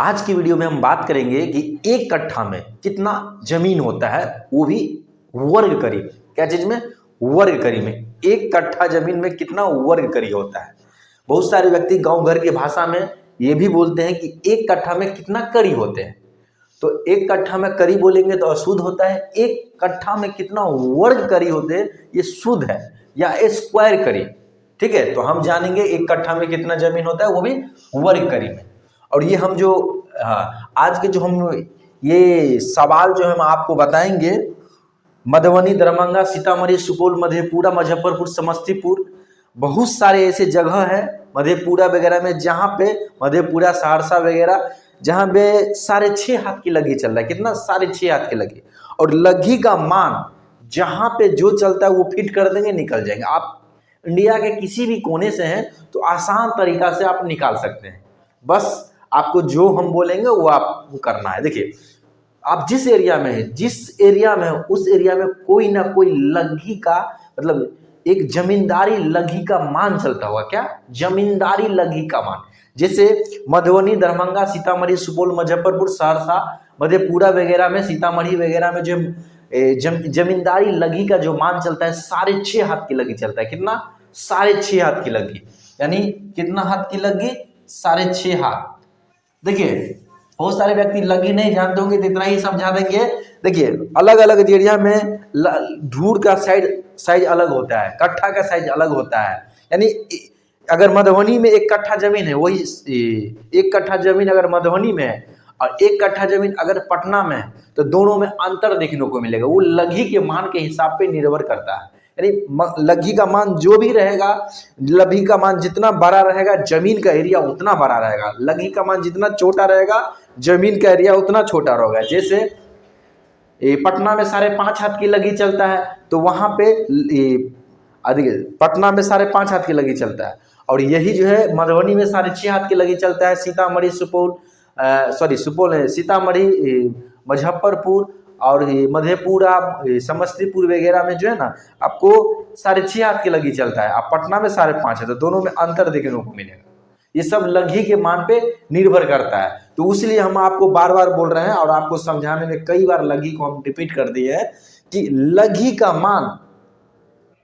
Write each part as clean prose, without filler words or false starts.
आज की वीडियो में हम बात करेंगे कि एक कट्ठा में कितना जमीन होता है, वो भी वर्ग करी। क्या चीज में? वर्ग करी में। एक कट्ठा जमीन में कितना वर्ग करी होता है। बहुत सारे व्यक्ति गांव घर की भाषा में ये भी बोलते हैं कि एक कट्ठा में कितना करी होते हैं। तो एक कट्ठा में करी बोलेंगे तो अशुद्ध होता है। एक कट्ठा में कितना वर्ग करी होते हैं ये शुद्ध है, या स्क्वायर करी। ठीक है, तो हम जानेंगे एक कट्ठा में कितना जमीन होता है, वो भी वर्ग करी में। और ये हम जो आज के जो हम ये सवाल जो हम आपको बताएंगे, मधुबनी, दरभंगा, सीतामढ़ी, सुपौल, मधेपुरा, मुजफ्फरपुर, समस्तीपुर, बहुत सारे ऐसे जगह है मधेपुरा वगैरह में, जहाँ पे मधेपुरा, सहरसा वगैरह, जहाँ पे 6.5 हाथ की लगी चल रहा है। कितना? 6.5 हाथ की लगी। और लगी का मान जहाँ पे जो चलता है वो फिट कर देंगे, निकल जाएंगे। आप इंडिया के किसी भी कोने से हैं तो आसान तरीका से आप निकाल सकते हैं। बस आपको जो हम बोलेंगे वो आपको करना है। देखिए, आप जिस एरिया में है, जिस एरिया में है, उस एरिया में कोई ना कोई लगी का मतलब एक जमींदारी लगी का मान चलता होगा। क्या? जमींदारी लगी का मान। जैसे मधुबनी, दरभंगा, सीतामढ़ी, सुपौल, मुजफ्फरपुर, सहरसा, मधेपुरा वगैरह में, सीतामढ़ी वगैरह में जो जमींदारी लगी का जो मान चलता है, 6.5 हाथ की लगी चलता है। कितना? 6.5 हाथ की लगी। यानी कितना हाथ की लगी? 6.5 हाथ। देखिए, बहुत सारे व्यक्ति लगी नहीं जानते होंगे तो इतना ही समझा देंगे। देखिए, अलग अलग एरिया में धूर का साइज अलग होता है, कट्ठा का साइज अलग होता है। यानी अगर मधुबनी में 1 कट्ठा जमीन है, वही 1 कट्ठा जमीन अगर मधुबनी में है और 1 कट्ठा जमीन अगर पटना में है, तो दोनों में अंतर देखने को मिलेगा। वो लगी के मान के हिसाब पे निर्भर करता है। यानी लगी का मान जो भी रहेगा, लगी का मान जितना बड़ा रहेगा, जमीन का एरिया उतना बड़ा रहेगा। लगी का मान जितना छोटा रहेगा, जमीन का एरिया उतना छोटा रहेगा। जैसे पटना में 5.5 हाथ की लगी चलता है, तो वहां पे पटना में 5.5 हाथ की लगी चलता है। और यही जो है मधुबनी में 6.5 हाथ की लगी चलता है। सीतामढ़ी, सुपौल, सीतामढ़ी, मुजफ्फरपुर और मधेपुरा, समस्तीपुर वगैरह में जो है ना, आपको 6.5 हाथ की लगी चलता है। आप पटना में 5.5 है, तो दोनों में अंतर देखने को मिलेगा। ये सब लगी के मान पे निर्भर करता है। तो इसलिए हम आपको बार बार बोल रहे हैं और आपको समझाने में कई बार लगी को हम रिपीट कर दिए हैं कि लगी का मान,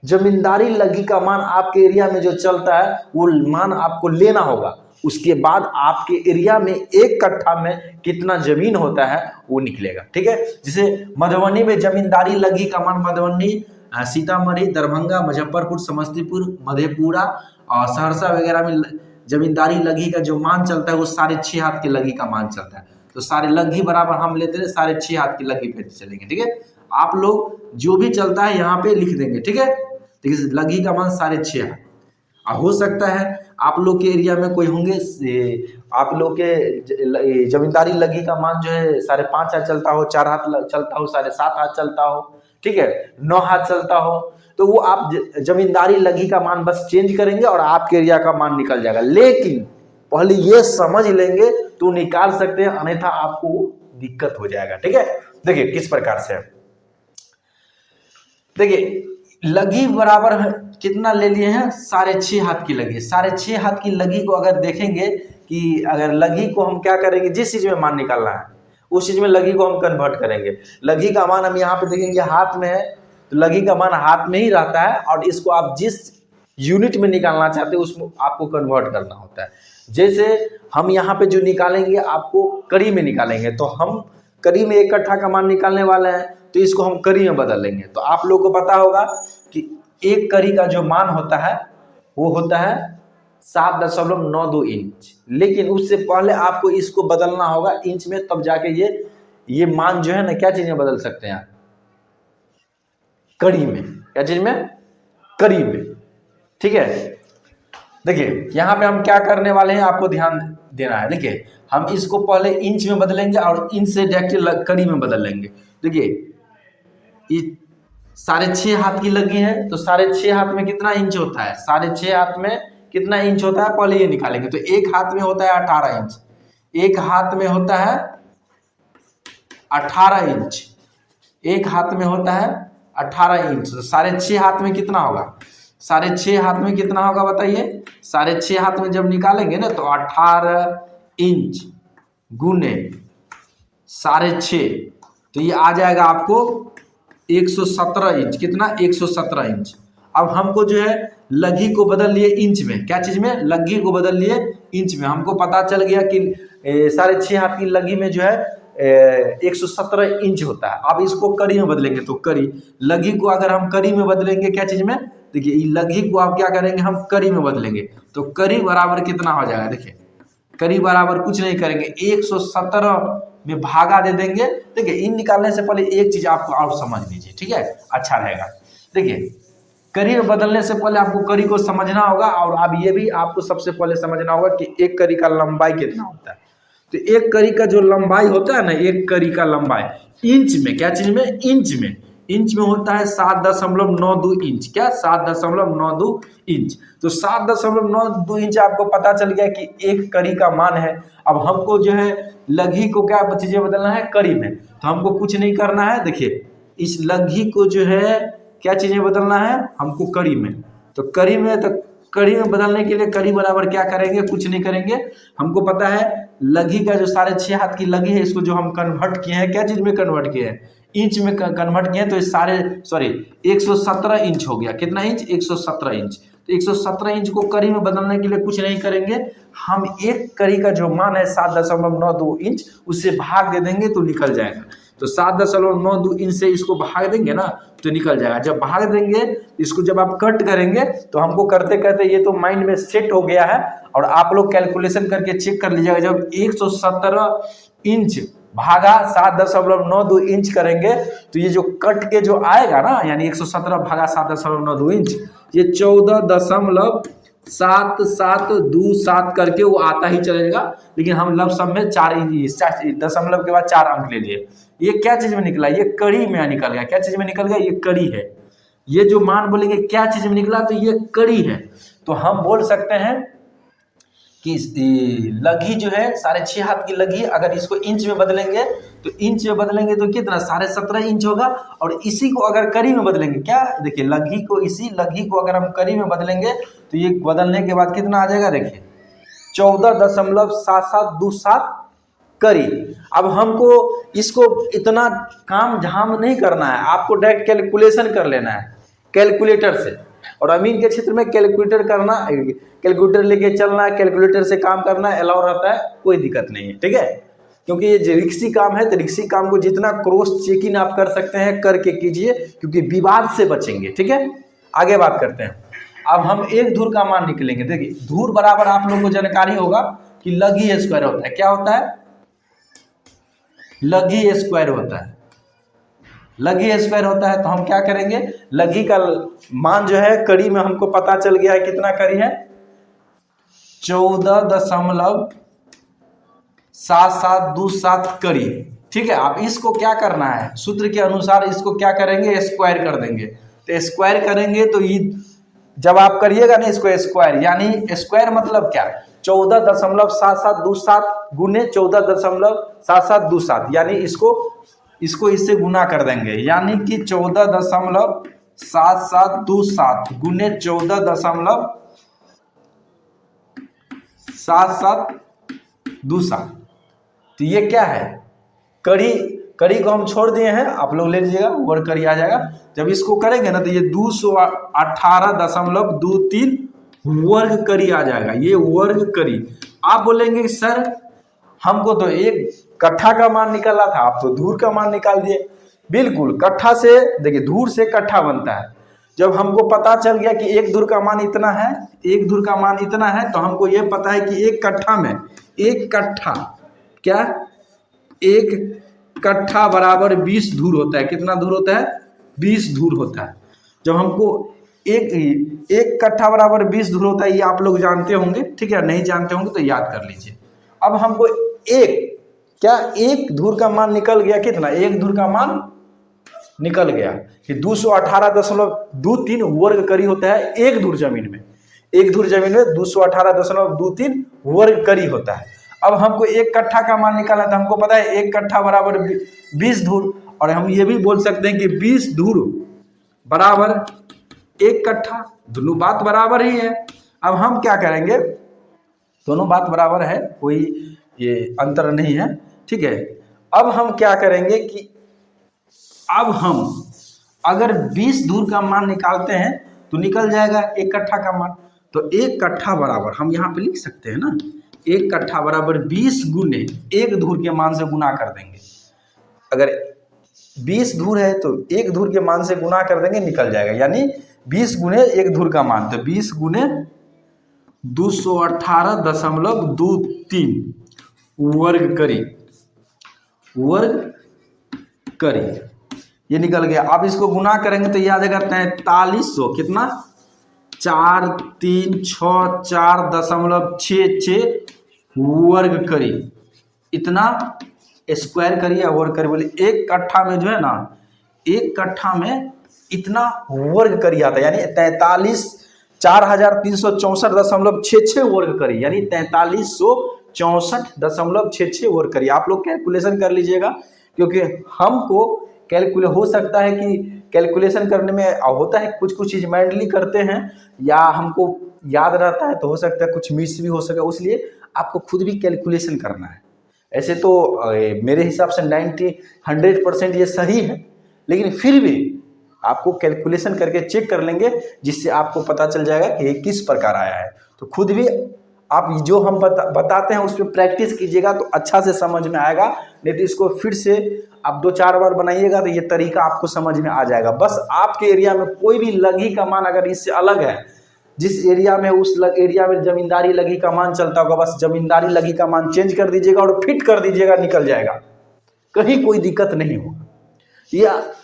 जमींदारी लगी का मान आपके एरिया में जो चलता है वो मान आपको लेना होगा। उसके बाद आपके एरिया में 1 कट्ठा में कितना जमीन होता है वो निकलेगा। ठीक है, जैसे मधुबनी में जमींदारी लगी का मान, मधुबनी, सीतामढ़ी, दरभंगा, मुजफ्फरपुर, समस्तीपुर, मधेपुरा और सहरसा वगैरह में जमींदारी लगी का जो मान चलता है वो 6.5 हाथ की लगी का मान चलता है। तो सारे लगी बराबर हम लेते हैं 6.5 हाथ की लगी पे चलेंगे। ठीक है, आप लोग जो भी चलता है यहाँ पे लिख देंगे। ठीक है, देखिए लगी का मान 6.5 हाथ। हो सकता है आप लोग के एरिया में कोई होंगे, आप लोग के जमींदारी लगी का मान जो है 5.5 हाथ चलता हो, 4 हाथ चलता हो, 7.5 हाथ चलता हो, ठीक है, 9 हाथ चलता हो, तो वो आप जमींदारी लगी का मान बस चेंज करेंगे और आपके एरिया का मान निकल जाएगा। लेकिन पहले ये समझ लेंगे तो निकाल सकते हैं, अन्यथा आपको दिक्कत हो जाएगा। ठीक है, देखिए किस प्रकार से। देखिए, लगी बराबर है कितना ले लिए हैं? 6.5 हाथ की लगी। 6.5 हाथ की लगी को अगर देखेंगे कि अगर लगी को हम क्या करेंगे, जिस चीज में मान निकालना है उस चीज में लगी को हम कन्वर्ट करेंगे। लगी का मान हम यहाँ पे देखेंगे हाथ में है, तो लगी का मान हाथ में ही रहता है और इसको आप जिस यूनिट में निकालना चाहते हैं उसमें आपको कन्वर्ट करना होता है। जैसे हम यहाँ पे जो निकालेंगे आपको कड़ी में निकालेंगे, तो हम कड़ी में 1 कट्ठा का मान निकालने वाले हैं, तो इसको हम कड़ी में बदल लेंगे। तो आप लोग को पता होगा कि 1 कड़ी का जो मान होता है वो होता है 7.92 इंच। लेकिन उससे पहले आपको इसको बदलना होगा इंच में, तब जाके ये मान जो है ना, क्या चीज में बदल सकते हैं? कड़ी में। क्या चीज में? कड़ी में। ठीक है, देखिए यहाँ पे हम क्या करने वाले हैं आपको ध्यान देना है। देखिए, हम इसको पहले इंच में बदलेंगे और इंच से डायरेक्ट कड़ी में बदल लेंगे। देखिए, ये 6.5 हाथ की लगी है, तो 6.5 हाथ में कितना इंच होता है? 6.5 हाथ में कितना इंच होता है पहले ये निकालेंगे। तो 1 हाथ में होता है 18 इंच, 1 हाथ में होता है 18 इंच, 1 हाथ में होता है 18 इंच। तो 6.5 हाथ में कितना होगा? 6.5 हाथ में कितना होगा बताइए? 6.5 हाथ में जब निकालेंगे ना तो 18 इंच गुने 6.5, तो ये आ जाएगा आपको 117 इंच। कितना? 117 इंच। अब हमको जो है लघी को बदल लिए इंच में। क्या चीज में? लघी को बदल लिए इंच में। हमको पता चल गया कि 6.5 हाथ की लघी में जो है 117 इंच होता है। अब इसको कड़ी में बदलेंगे तो कड़ी, लघी को अगर हम कड़ी में बदलेंगे क्या चीज में? देखिए लघी को आप क्या करेंगे, हम कड़ी में बदलेंगे तो कड़ी बराबर कितना हो जाएगा? देखिए कड़ी बराबर कुछ नहीं करेंगे, 117 में भागा दे देंगे। देखिए इन निकालने से पहले एक चीज आपको और समझ लीजिए, ठीक है, अच्छा रहेगा। देखिए कड़ी में बदलने से पहले आपको कड़ी को समझना होगा, और अब ये भी आपको सबसे पहले समझना होगा कि एक कड़ी का लंबाई कितना होता है। तो एक कड़ी का जो लंबाई होता है ना, एक कड़ी का लंबाई इंच में, क्या चीज में? इंच में। इंच में होता है 7.92 इंच। क्या? 7.92 इंच। तो 7.92 इंच आपको पता चल गया कि एक कड़ी का मान है। अब हमको जो है लघी को क्या चीजें बदलना है? कड़ी में। तो हमको कुछ नहीं करना है, देखिए इस लघी को जो है क्या चीजें बदलना है? हमको कड़ी में। तो कड़ी में, तो कड़ी में बदलने के लिए कड़ी बराबर क्या करेंगे? कुछ नहीं करेंगे। हमको पता है लघी का जो 6.5 हाथ की लघी है, इसको जो हम कन्वर्ट किए हैं, क्या चीज में कन्वर्ट किए हैं? इंच में कन्वर्ट किए हैं। तो 117 इंच हो गया। कितना इंच? 117 इंच। तो 117 इंच को कड़ी में बदलने के लिए कुछ नहीं करेंगे, हम एक कड़ी का जो मान है 7.92 इंच, उससे भाग दे देंगे तो निकल जाएगा। तो 7.92 इंच से इसको भाग देंगे ना तो निकल जाएगा। जब भाग देंगे, इसको जब आप कट करेंगे तो हमको करते करते ये तो माइंड में सेट हो गया है, और आप लोग कैलकुलेशन करके चेक कर लीजिएगा। जब 117 इंच भागा 7.92 इंच करेंगे तो ये जो कट के जो आएगा ना, यानी 117 भागा 7.92 इंच, ये 14.7727 करके वो आता ही चलेगा। लेकिन हम लमसम में 4 इंच, दशमलव के बाद 4 अंक ले लिए। ये क्या चीज में निकला? ये कड़ी में निकल गया। क्या चीज में निकल गया? ये कड़ी है। ये जो मान बोलेंगे क्या चीज में निकला, तो ये कड़ी है। तो हम बोल सकते हैं कि लघी जो है 6.5 हाथ की लघी, अगर इसको इंच में बदलेंगे तो इंच में बदलेंगे तो कितना? 17.5 इंच होगा। और इसी को अगर कड़ी में बदलेंगे, क्या? देखिए लघी को, इसी लघी को अगर हम कड़ी में बदलेंगे तो ये बदलने के बाद कितना आ जाएगा? देखिए 14.7727 कड़ी। अब हमको इसको इतना काम झाम नहीं करना है, आपको डायरेक्ट कैलकुलेशन कर लेना है कैलकुलेटर से। और अमीन के क्षेत्र में कैलकुलेटर करना, कैलकुलेटर लेके चलना, कैलकुलेटर से काम करना अलाउ रहता है, कोई दिक्कत नहीं है, ठीक है। क्योंकि ये रिक्सी काम है, तो रिक्सी काम को जितना क्रॉस चेकिंग आप कर सकते हैं करके कीजिए, क्योंकि विवाद से बचेंगे, ठीक है। आगे बात करते हैं। अब हम एक धुर का मान निकलेंगे। देखिए धुर बराबर आप लोगों को जानकारी होगा कि लघी स्क्वायर होता है। क्या होता है? लघी स्क्वायर होता है। लघी स्क्वायर होता है। तो हम क्या करेंगे, लघी का मान जो है कड़ी में हमको पता चल गया है, कितना कड़ी है? 14.7727 कड़ी, ठीक है। आप इसको क्या करना है, सूत्र के अनुसार इसको क्या करेंगे? स्क्वायर कर देंगे। तो स्क्वायर करेंगे तो ये जब आप करिएगा ना इसको स्क्वायर, यानी स्क्वायर मतलब क्या? 14.7727 गुने 14.7727, यानी इसको इससे गुना कर देंगे, यानी कि 14.7727 गुने 14.7727। तो ये क्या है? कड़ी को हम छोड़ दिए हैं, आप लोग ले लीजिएगा, वर्ग कड़ी आ जाएगा। जब इसको करेंगे ना तो ये 218.23 वर्ग कड़ी आ जाएगा। ये वर्ग कड़ी। आप बोलेंगे कि सर हमको तो एक कट्ठा का मान निकाला था, आप तो धूर का मान निकाल दिए। बिल्कुल, कट्ठा से, देखिए धूर से कट्ठा बनता है। जब हमको पता चल गया कि एक धूर का मान इतना है, एक धूर का मान इतना है, तो हमको ये पता है कि एक कट्ठा में, एक कट्ठा क्या, एक कट्ठा बराबर 20 धूर होता है। कितना धूर होता है? 20 धूर होता है। जब हमको एक कट्ठा बराबर 20 धूर होता है, ये आप लोग जानते होंगे, ठीक है। नहीं जानते होंगे तो याद कर लीजिए। अब हमको एक धूर का मान निकल गया। कितना? एक धूर का मान निकल गया कि 218.23 वर्ग कड़ी होता है एक धूर जमीन में। एक धूर जमीन में 218.23 वर्ग कड़ी होता है। अब हमको एक कट्ठा का मान निकालना था। हमको पता है एक कट्ठा बराबर 20 धूर, और हम ये भी बोल सकते हैं कि 20 धूर बराबर एक कट्ठा। दोनों बात बराबर ही है। अब हम क्या करेंगे, दोनों बात बराबर है, कोई ये अंतर नहीं है, ठीक है। अब हम क्या करेंगे कि अब हम अगर 20 धूर का मान निकालते हैं तो निकल जाएगा 1 कट्ठा का मान। तो 1 कट्ठा बराबर हम यहाँ पे लिख सकते हैं ना, 1 कट्ठा बराबर 20 गुने 1 धूर के मान से गुना कर देंगे। अगर 20 धूर है तो 1 धूर के मान से गुना कर देंगे, निकल जाएगा। यानी 20 गुने 1 धूर का मान, तो 20 गुने 218.23 वर्ग करी, ये निकल गया। आप इसको गुना करेंगे तो ये आ जाएगा 4300 कितना 4364.66 वर्ग करी। इतना स्क्वायर करिए या वर्ग करिए, बोले 1 कट्ठा में जो है ना, 1 कट्ठा में इतना वर्ग करी आता है, यानी 4364,364.66 वर्ग करी, यानी 4364.66 वर्ग करी। आप लोग कैलकुलेशन कर लीजिएगा, क्योंकि हमको कैलकुलेट हो सकता है कि कैलकुलेशन करने में होता है कुछ चीज़ मैंडली करते हैं या हमको याद रहता है, तो हो सकता है कुछ मिस भी हो सके, इसलिए आपको खुद भी कैलकुलेशन करना है। ऐसे तो मेरे हिसाब से 100% ये सही है, लेकिन फिर भी आपको कैलकुलेशन करके चेक कर लेंगे, जिससे आपको पता चल जाएगा कि ये किस प्रकार आया है। तो खुद भी आप जो हम बताते हैं उस पर प्रैक्टिस कीजिएगा तो अच्छा से समझ में आएगा, नहीं तो इसको फिर से आप 2-4 बार बनाइएगा तो ये तरीका आपको समझ में आ जाएगा। बस आपके एरिया में कोई भी लघी का मान अगर इससे अलग है, जिस एरिया में उस एरिया में जमींदारी लघी का मान चलता होगा, बस जमींदारी लघी का मान चेंज कर दीजिएगा और फिट कर दीजिएगा, निकल जाएगा, कहीं कोई दिक्कत नहीं होगा।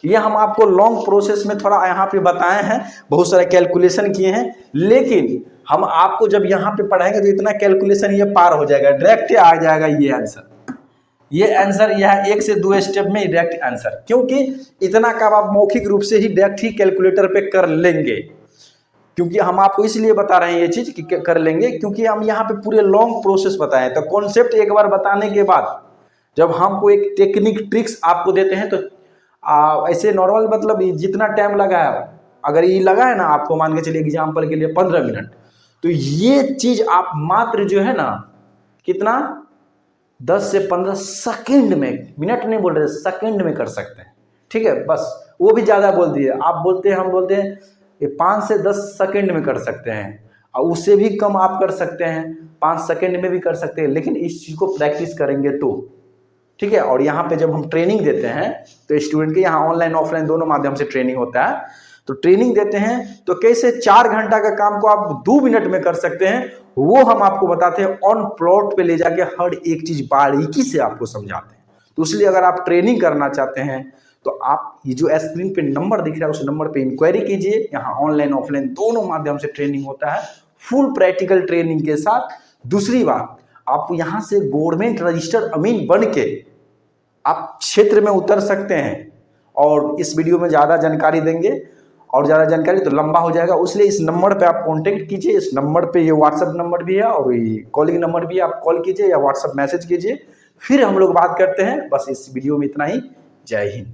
ये हम आपको लॉन्ग प्रोसेस में थोड़ा यहाँ पे बताए हैं, बहुत सारे कैलकुलेशन किए हैं, लेकिन हम आपको जब यहाँ पे पढ़ाएंगे तो इतना कैलकुलेशन ये पार हो जाएगा, डायरेक्ट आ जाएगा ये आंसर। यह 1 से 2 स्टेप में डायरेक्ट आंसर, क्योंकि इतना काम आप मौखिक रूप से ही डायरेक्ट ही कैलकुलेटर पे कर लेंगे। क्योंकि हम आपको इसलिए बता रहे हैं ये चीज कि कर लेंगे, क्योंकि हम यहाँ पे पूरे लॉन्ग प्रोसेस बताएं। तो कॉन्सेप्ट एक बार बताने के बाद जब हमको एक टेक्निक ट्रिक्स आपको देते हैं तो ऐसे नॉर्मल मतलब जितना टाइम लगा है, अगर ये लगा है ना आपको, मान के चलिए एग्जाम्पल के लिए 15 मिनट, तो ये चीज आप मात्र जो है ना कितना 10 से 15 सेकंड में, मिनट नहीं बोल रहे, सेकंड में कर सकते हैं, ठीक है। बस वो भी ज़्यादा बोल दिए, आप बोलते हैं, हम बोलते हैं ये 5 से 10 सेकंड में कर सकते हैं, और उससे भी कम आप कर सकते हैं, 5 सेकंड में भी कर सकते हैं, लेकिन इस चीज़ को प्रैक्टिस करेंगे तो, ठीक है। और यहाँ पे जब हम ट्रेनिंग देते हैं तो स्टूडेंट के यहाँ ऑनलाइन ऑफलाइन दोनों माध्यम से ट्रेनिंग होता है, तो ट्रेनिंग देते हैं तो कैसे 4 घंटा का काम को आप 2 मिनट में कर सकते हैं, वो हम आपको बताते हैं, ऑन प्लॉट पे ले जाके हर एक चीज बारीकी से आपको समझाते हैं। तो इसलिए अगर आप ट्रेनिंग करना चाहते हैं तो आप ये जो स्क्रीन पे नंबर दिख रहा है उस नंबर पे इंक्वायरी कीजिए। यहाँ ऑनलाइन ऑफलाइन दोनों माध्यम से ट्रेनिंग होता है, फुल प्रैक्टिकल ट्रेनिंग के साथ। दूसरी बात, आप यहाँ से गवर्नमेंट रजिस्टर्ड अमीन बन के आप क्षेत्र में उतर सकते हैं, और इस वीडियो में ज़्यादा जानकारी देंगे, और ज़्यादा जानकारी तो लंबा हो जाएगा, इसलिए इस नंबर पे आप कांटेक्ट कीजिए। इस नंबर पे ये व्हाट्सएप नंबर भी है और ये कॉलिंग नंबर भी है, आप कॉल कीजिए या व्हाट्सएप मैसेज कीजिए, फिर हम लोग बात करते हैं। बस इस वीडियो में इतना ही। जय हिंद।